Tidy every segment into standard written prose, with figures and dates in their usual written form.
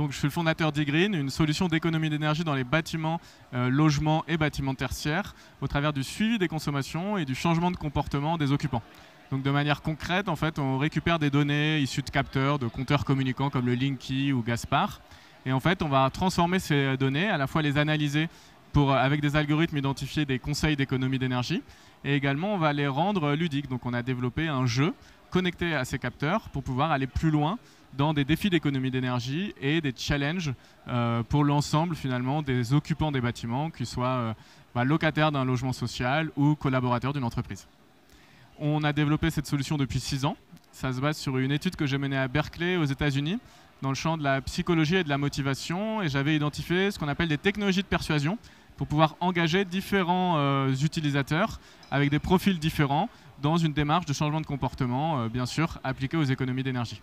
Donc, je suis le fondateur d'eGreen, une solution d'économie d'énergie dans les bâtiments, logements et bâtiments tertiaires, au travers du suivi des consommations et du changement de comportement des occupants. Donc, de manière concrète, en fait, on récupère des données issues de capteurs, de compteurs communicants comme le Linky ou Gaspard. Et en fait, on va transformer ces données, à la fois les analyser pour, avec des algorithmes, identifier des conseils d'économie d'énergie. Et également, on va les rendre ludiques. Donc, on a développé un jeu connecté à ces capteurs pour pouvoir aller plus loin dans des défis d'économie d'énergie et des challenges pour l'ensemble finalement des occupants des bâtiments, qu'ils soient locataires d'un logement social ou collaborateurs d'une entreprise. On a développé cette solution depuis 6 ans. Ça se base sur une étude que j'ai menée à Berkeley aux États-Unis dans le champ de la psychologie et de la motivation, et j'avais identifié ce qu'on appelle des technologies de persuasion pour pouvoir engager différents utilisateurs avec des profils différents dans une démarche de changement de comportement, bien sûr, appliquée aux économies d'énergie.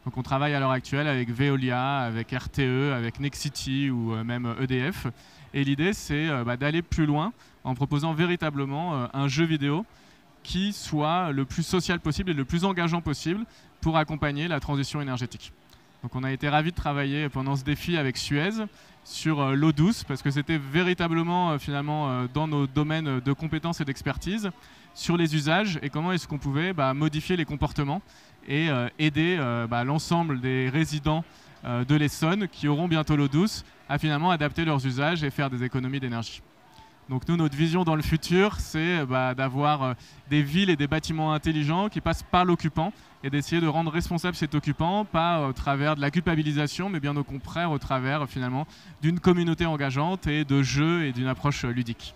Donc on travaille à l'heure actuelle avec Veolia, avec RTE, avec Nexity ou même EDF. Et l'idée, c'est d'aller plus loin en proposant véritablement un jeu vidéo qui soit le plus social possible et le plus engageant possible pour accompagner la transition énergétique. Donc on a été ravis de travailler pendant ce défi avec Suez sur l'eau douce, parce que c'était véritablement finalement dans nos domaines de compétences et d'expertise, sur les usages et comment est-ce qu'on pouvait modifier les comportements et aider l'ensemble des résidents de l'Essonne qui auront bientôt l'eau douce à finalement adapter leurs usages et faire des économies d'énergie. Donc nous, notre vision dans le futur, c'est d'avoir des villes et des bâtiments intelligents qui passent par l'occupant et d'essayer de rendre responsable cet occupant, pas au travers de la culpabilisation, mais bien au contraire au travers finalement d'une communauté engageante et de jeux et d'une approche ludique.